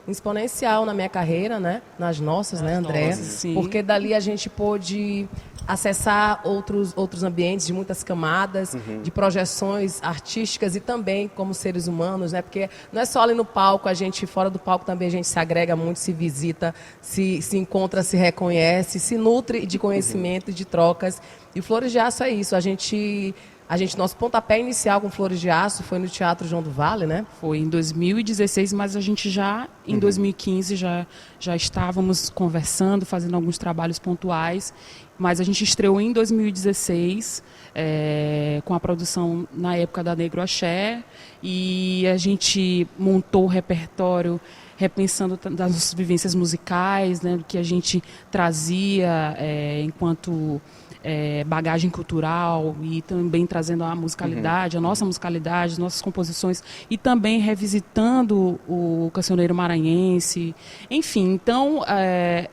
exponencial na minha carreira, né? Nas nossas, né, Andréa? Porque dali a gente pôde acessar outros ambientes de muitas camadas, de projeções artísticas e também como seres humanos, né? Porque não é só ali no palco, a gente fora do palco também a gente se agrega muito, se visita, se encontra, se reconhece, se nutre de conhecimento e de trocas. E Flores de Aço é isso, nosso pontapé inicial com Flores de Aço foi no Teatro João do Vale, né? Foi em 2016, mas a gente já, em 2015, já estávamos conversando, fazendo alguns trabalhos pontuais, mas a gente estreou em 2016, com a produção na época da Negro Axé, e a gente montou o repertório repensando das nossas vivências musicais, né, do que a gente trazia enquanto bagagem cultural, e também trazendo a musicalidade, a nossa musicalidade, as nossas composições, e também revisitando o cancioneiro maranhense. Enfim, então,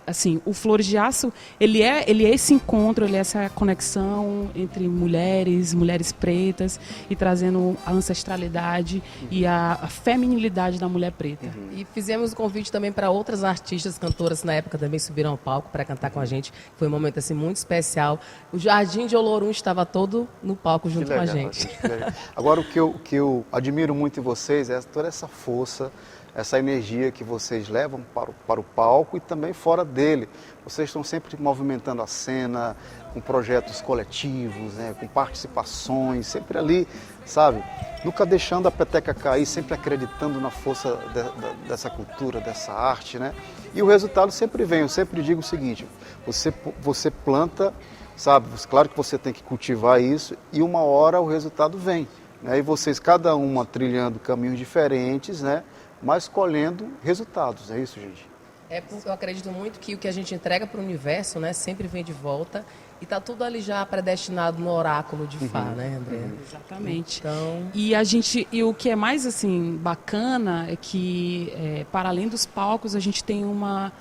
assim, o Flores de Aço, ele é esse encontro, ele é essa conexão entre mulheres pretas, e trazendo a ancestralidade e a feminilidade da mulher preta. E fizemos o convite também para outras artistas, cantoras, na época também subiram ao palco para cantar com a gente. Foi um momento assim muito especial. O Jardim de Olorum estava todo no palco junto com a gente. Agora, o que eu admiro muito em vocês é toda essa força, essa energia que vocês levam para o palco e também fora dele. Vocês estão sempre movimentando a cena, com projetos coletivos, né, com participações, sempre ali, sabe? Nunca deixando a peteca cair, sempre acreditando na força dessa cultura, dessa arte, né? E o resultado sempre vem. Eu sempre digo o seguinte: você planta, sabe? Claro que você tem que cultivar isso e uma hora o resultado vem, né? E vocês, cada uma trilhando caminhos diferentes, né? Mas colhendo resultados. É isso, gente? Porque eu acredito muito que o que a gente entrega para o universo, né, sempre vem de volta, e está tudo ali já predestinado no oráculo de Fá, né, André? Exatamente. Então... E o que é mais assim bacana é que, para além dos palcos, a gente tem uma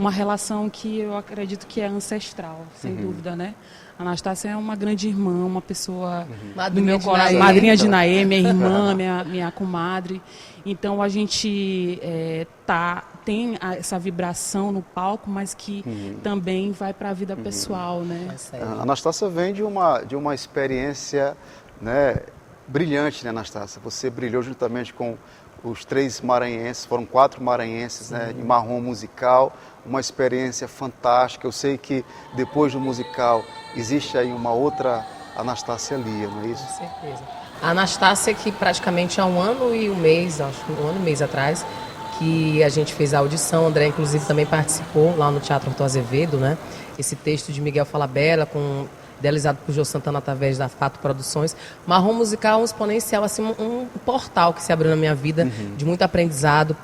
relação que eu acredito que é ancestral, sem dúvida, né? A Anastácia é uma grande irmã, uma pessoa do meu coração, madrinha de Naê, minha irmã, minha comadre. Então a gente tem essa vibração no palco, mas que também vai para a vida pessoal, né? A Anastácia vem de uma experiência, né, brilhante, né, Anastácia? Você brilhou juntamente com os 3 maranhenses, foram 4 maranhenses, né, em marrom musical, uma experiência fantástica. Eu sei que depois do musical existe aí uma outra Anastácia Lia, não é isso? Com certeza. A Anastácia, que praticamente há um ano e um mês atrás, que a gente fez a audição, o André inclusive também participou lá no Teatro Arthur Azevedo, né? Esse texto de Miguel Falabella, idealizado por Jô Santana através da Fato Produções. Marrom Musical é um exponencial, assim, um portal que se abriu na minha vida, de muito aprendizado.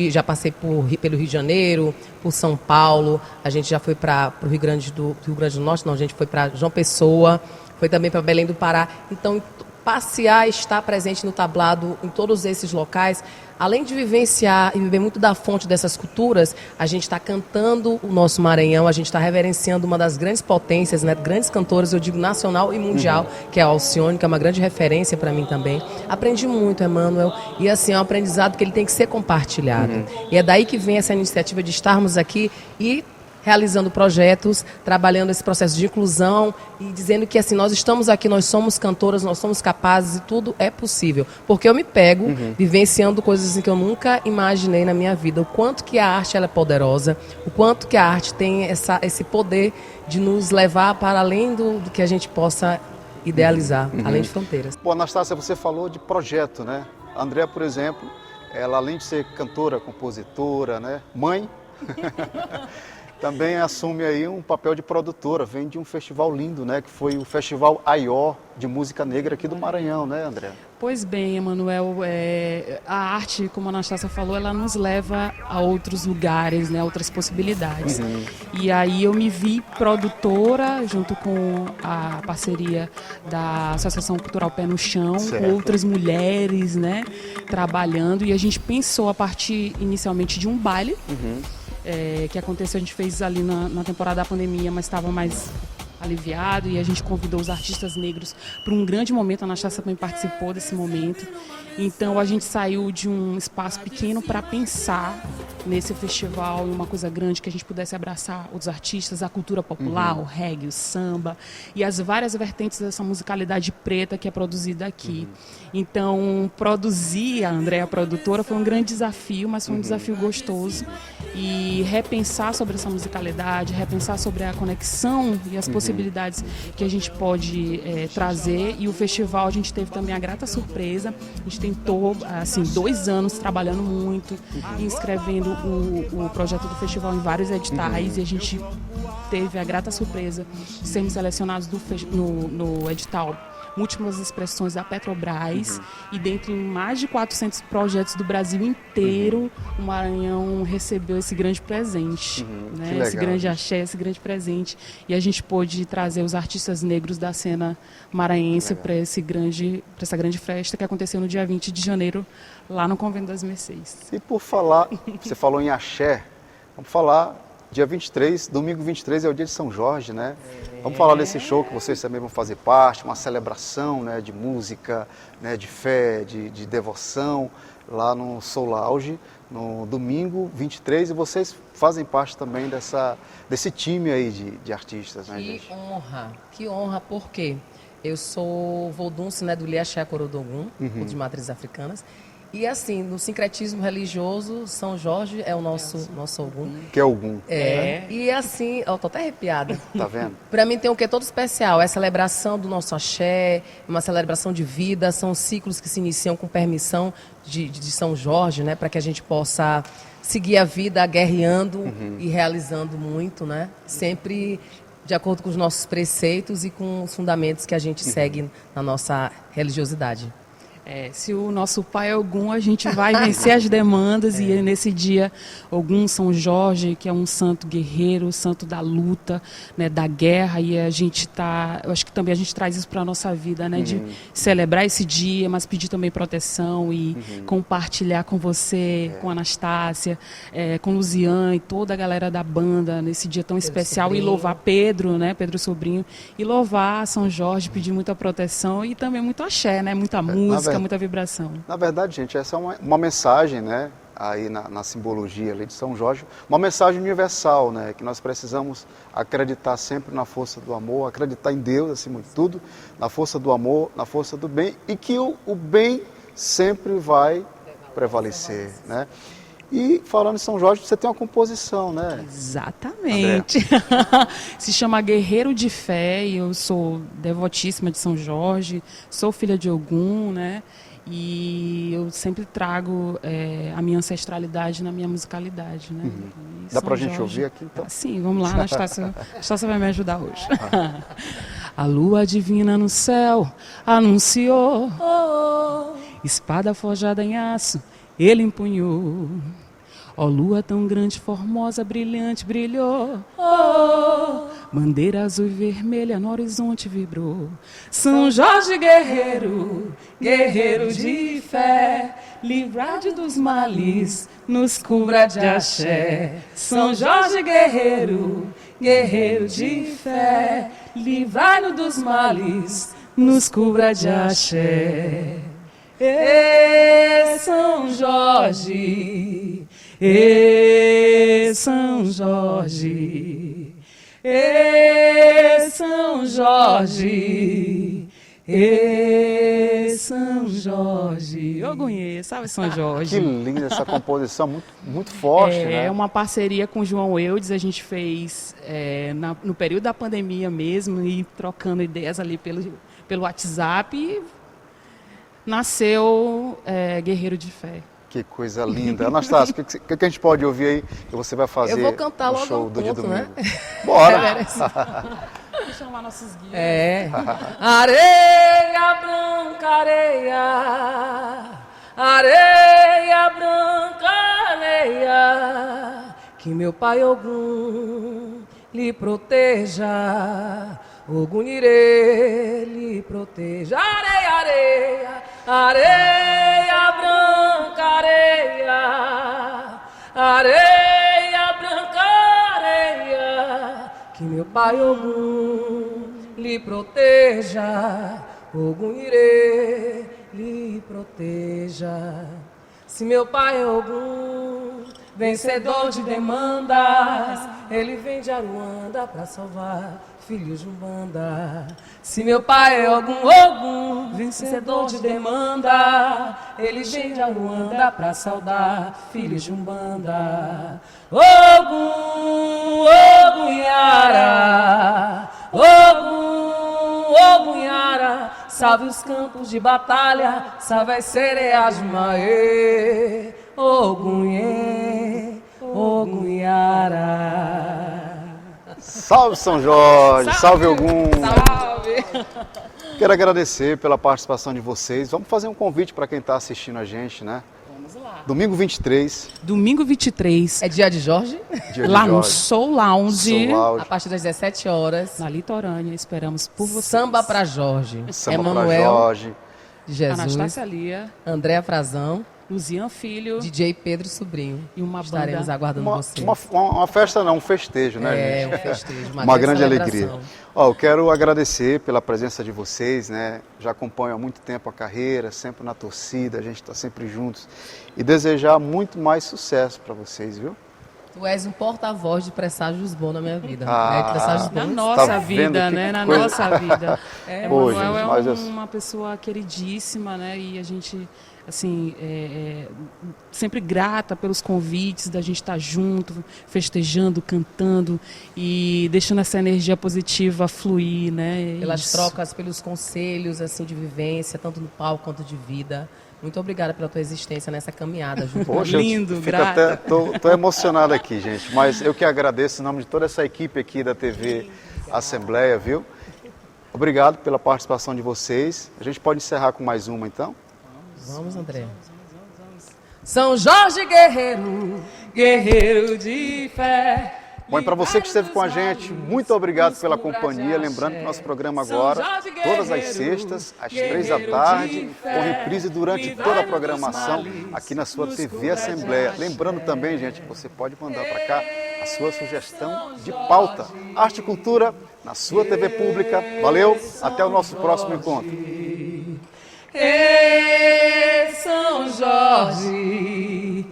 Já passei pelo Rio de Janeiro, por São Paulo, a gente já foi para o Rio Grande do Norte, não, a gente foi para João Pessoa, foi também para Belém do Pará. Então, passear, estar presente no tablado em todos esses locais, além de vivenciar e viver muito da fonte dessas culturas, a gente está cantando o nosso Maranhão, a gente está reverenciando uma das grandes potências, né, grandes cantoras, eu digo nacional e mundial, que é a Alcione, que é uma grande referência para mim também. Aprendi muito, Emanuel, e assim, é um aprendizado que ele tem que ser compartilhado. E é daí que vem essa iniciativa de estarmos aqui e realizando projetos, trabalhando esse processo de inclusão e dizendo que assim, nós estamos aqui, nós somos cantoras, nós somos capazes e tudo é possível. Porque eu me pego vivenciando coisas assim, que eu nunca imaginei na minha vida. O quanto que a arte ela é poderosa, o quanto que a arte tem esse poder de nos levar para além do que a gente possa idealizar, além de fronteiras. Bom, Anastácia, você falou de projeto, né? A Andréa, por exemplo, ela além de ser cantora, compositora, né, mãe, também assume aí um papel de produtora, vem de um festival lindo, né, que foi o Festival Aió de Música Negra aqui do Maranhão, né, André? Pois bem, Emanuel, a arte, como a Anastácia falou, ela nos leva a outros lugares, né, outras possibilidades. E aí eu me vi produtora, junto com a parceria da Associação Cultural Pé no Chão, com outras mulheres, né, trabalhando, e a gente pensou a partir inicialmente de um baile, que aconteceu, a gente fez ali na temporada da pandemia, mas estava mais aliviado, e a gente convidou os artistas negros para um grande momento. A Anastácia também participou desse momento. Então a gente saiu de um espaço pequeno para pensar nesse festival em uma coisa grande, que a gente pudesse abraçar os artistas, a cultura popular, o reggae, o samba e as várias vertentes dessa musicalidade preta que é produzida aqui. Então produzir, a Andréa, a produtora, foi um grande desafio, mas foi um desafio gostoso. E repensar sobre essa musicalidade, repensar sobre a conexão e as possibilidades que a gente pode trazer. E o festival, a gente teve também a grata surpresa, a gente tentou, assim, 2 anos trabalhando muito, inscrevendo o projeto do festival em vários editais, e a gente teve a grata surpresa de sermos selecionados no edital múltiplas expressões da Petrobras, e dentre mais de 400 projetos do Brasil inteiro, o Maranhão recebeu esse grande presente, né? Que legal, esse grande gente. axé, esse grande presente. E a gente pôde trazer os artistas negros da cena maranhense para essa grande festa que aconteceu no dia 20 de janeiro, lá no Convento das Mercês. E por falar, você falou em axé, vamos falar, dia 23, domingo 23 é o dia de São Jorge, né? Vamos falar desse show que vocês também vão fazer parte, uma celebração, né, de música, né, de fé, de devoção, lá no Soul Lounge, no domingo 23, e vocês fazem parte também desse time aí de artistas, né, gente? Que honra, por quê? Eu sou voldunce, né, do Liaxé Corodogun, de matrizes africanas. E assim, no sincretismo religioso, São Jorge é o nosso Ogum. Que é Ogum. E assim, eu tô até arrepiada. Tá vendo? Para mim tem um quê todo especial, é a celebração do nosso axé, uma celebração de vida, são ciclos que se iniciam com permissão de São Jorge, né, para que a gente possa seguir a vida guerreando e realizando muito, né, sempre de acordo com os nossos preceitos e com os fundamentos que a gente segue na nossa religiosidade. Se o nosso pai é Ogum, a gente vai vencer as demandas. E nesse dia, Ogum São Jorge, que é um santo guerreiro, santo da luta, né, da guerra, e a gente eu acho que também a gente traz isso para a nossa vida, né, de celebrar esse dia, mas pedir também proteção e compartilhar com você, com a Anastácia, com o Luzian e toda a galera da banda nesse dia tão especial, Sobrinho. e louvar Pedro, né, Pedro Sobrinho, e louvar São Jorge, pedir muita proteção e também muito axé, né, muita música, muita vibração. Na verdade, gente, essa é uma mensagem, né, aí na simbologia ali de São Jorge, uma mensagem universal, né, que nós precisamos acreditar sempre na força do amor, acreditar em Deus acima de tudo, na força do amor, na força do bem, e que o bem sempre vai prevalecer, né? E falando em São Jorge, você tem uma composição, né? Exatamente. Se chama Guerreiro de Fé, e eu sou devotíssima de São Jorge, sou filha de Ogum, né? E eu sempre trago a minha ancestralidade na minha musicalidade, né? Dá pra gente ouvir aqui, então? Sim, vamos lá, Anastácia. Anastácia vai me ajudar hoje. A lua divina no céu anunciou, espada forjada em aço ele empunhou. Ó lua tão grande, formosa, brilhante, brilhou. Bandeira azul e vermelha no horizonte vibrou. São Jorge guerreiro, guerreiro de fé, livrai dos males, nos cubra de axé. São Jorge guerreiro, guerreiro de fé, livrai-nos dos males, nos cubra de axé. São Jorge, São Jorge, São Jorge, São Jorge. Ogunhê, sabe São Jorge? Que linda essa composição, muito forte, né? É uma parceria com o João Eudes, a gente fez no período da pandemia mesmo, e trocando ideias ali pelo WhatsApp, e nasceu Guerreiro de Fé. Que coisa linda. Anastácia, o que a gente pode ouvir aí que você vai fazer Eu vou cantar no logo show ao do dia ponto, domingo? né? Bora! Vou chamar nossos guias. Areia branca, areia, areia branca, areia, que meu pai Ogum lhe proteja, Ogum Irê lhe proteja. Areia, areia, areia branca, areia, areia branca, areia, que meu pai Ogum lhe proteja, Ogum Irê lhe proteja. Se meu pai é Ogum, vencedor de demandas, ele vem de Aruanda pra salvar filhos de Umbanda. Se meu pai é Ogum, vencedor de demanda, ele vem de Aruanda pra saudar filhos de Umbanda. Ogum, Ogum Yara, Ogum Yara, salve os campos de batalha, salve as sereias de Maê. Ogum Yara. Salve São Jorge, salve Ogum! Salve! Quero agradecer pela participação de vocês. Vamos fazer um convite para quem está assistindo a gente, né? Vamos lá. Domingo 23. Domingo 23. É dia de Jorge? Dia de Lá no Jorge. Soul Lounge. Soul Lounge. A partir das 17 horas. Na Litorânea. Esperamos por vocês. Samba pra Jorge. Samba pra Emanuel Jorge. de Jesus. Anastácia Lia. Andréa Frazão. Luzian Filho. DJ Pedro Sobrinho. E uma Estaremos banda. aguardando você. Uma festa não, um festejo, né, É, gente? um festejo, Uma grande celebração. alegria. Ó, eu quero agradecer pela presença de vocês, né? Já acompanho há muito tempo a carreira, sempre na torcida, a gente está sempre juntos. E desejar muito mais sucesso para vocês, viu? Tu és um porta-voz de presságios bons na minha vida. Ah, né? Presságios Na bons. nossa Tá vendo vida, que né? Na coisa? nossa vida. Pô, Emanuel gente, mas é eu- uma pessoa queridíssima, né? E a gente, assim, sempre grata pelos convites da gente estar junto, festejando, cantando e deixando essa energia positiva fluir, né? Pelas Isso. trocas, pelos conselhos assim de vivência, tanto no palco quanto de vida. Muito obrigada pela tua existência nessa caminhada junto Poxa, Lindo, eu fico grata. até, tô emocionado aqui, gente. Mas eu que agradeço em nome de toda essa equipe aqui da TV Assembleia, viu? Obrigado pela participação de vocês. A gente pode encerrar com mais uma, então? Vamos, André. São Jorge Guerreiro. Guerreiro de fé. Bom, e para você que esteve com a gente, muito obrigado pela companhia. Lembrando que nosso programa agora, todas as sextas, às 3 da tarde, com reprise durante toda a programação aqui na sua TV Assembleia. Lembrando também, gente, que você pode mandar para cá a sua sugestão de pauta. Arte e cultura na sua TV pública. Valeu, até o nosso próximo encontro. São Jorge,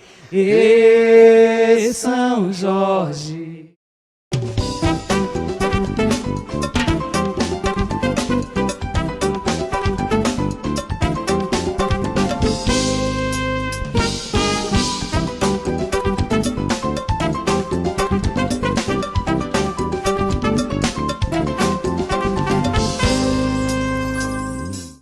São Jorge.